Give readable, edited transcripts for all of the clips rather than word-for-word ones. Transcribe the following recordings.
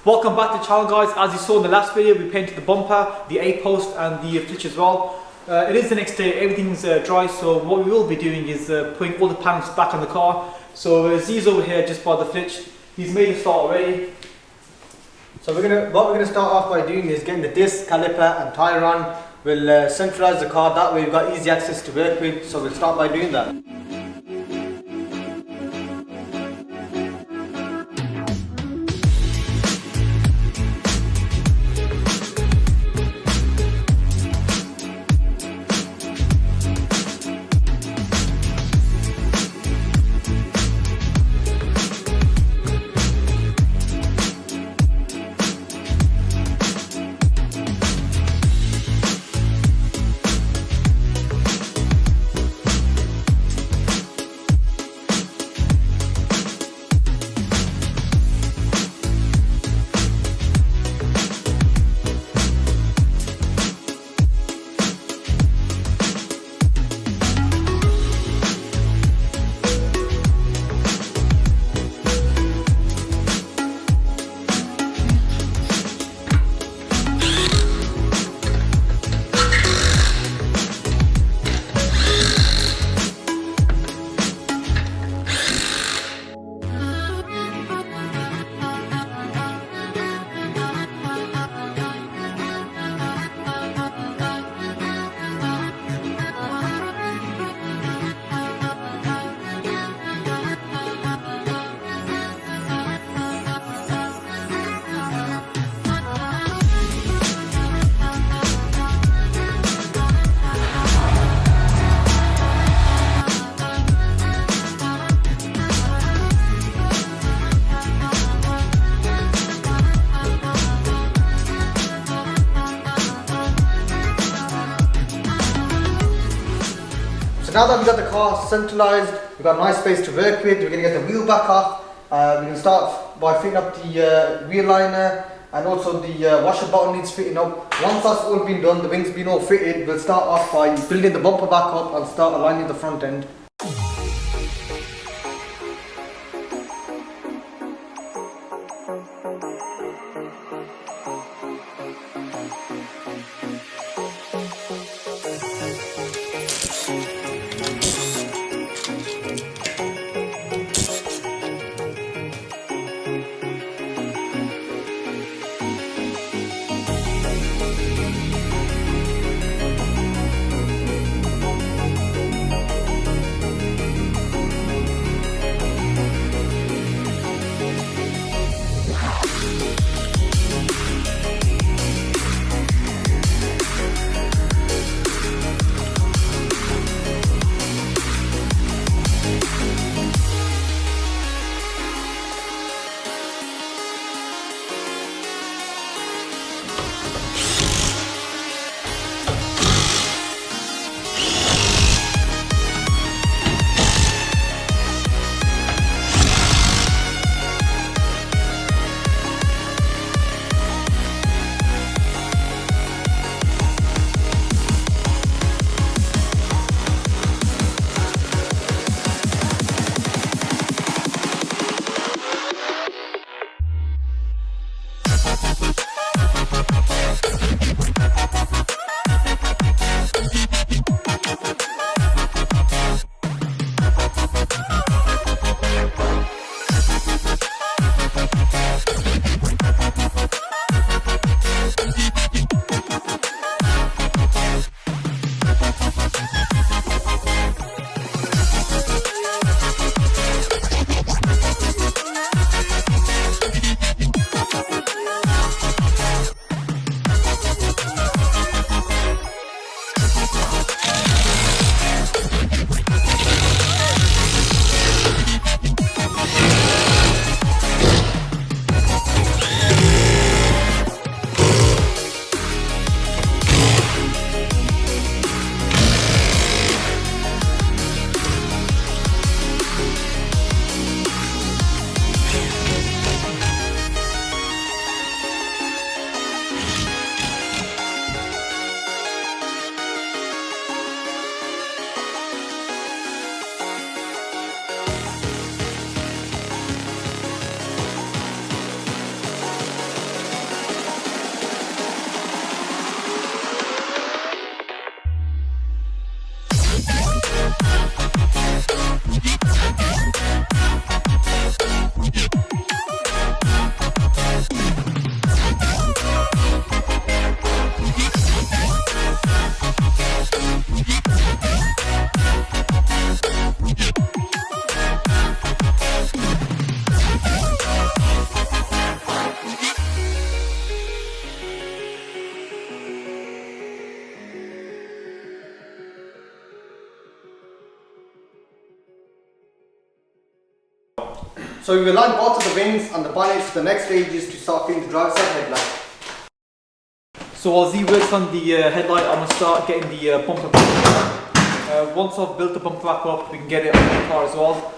Welcome back to the channel, guys. As you saw in the last video, we painted the bumper, the A-post and the flitch as well. It is the next day, everything's dry, so what we will be doing is putting all the panels back on the car. So Z's over here just by the flitch. He's made a start already. So what we're gonna start off by doing is getting the disc, caliper and tyre on. We'll centralise the car, that way we've got easy access to work with, so we'll start by doing that. So now that we've got the car centralised, we've got a nice space to work with, we're going to get the wheel back off. We're going to start by fitting up the wheel liner, and also the washer bottom needs fitting up. Once that's all been done, the wings been all fitted, we'll start off by building the bumper back up and start aligning the front end. So we will align both of the wings and the bonnets. The next stage is to start fitting the driver's side headlight. So while Z works on the headlight, I'm going to start getting the bumper back up. Once I've built the bumper back up, we can get it on the car as well.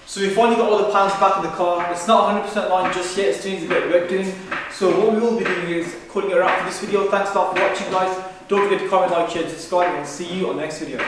So we finally got all the panels back in the car. It's not 100% lined just yet, it still needs a bit of work doing. So what we will be doing is cutting it out for this video. Thanks a lot for watching, guys. Don't forget to comment, like, share, subscribe, and I'll see you on the next video.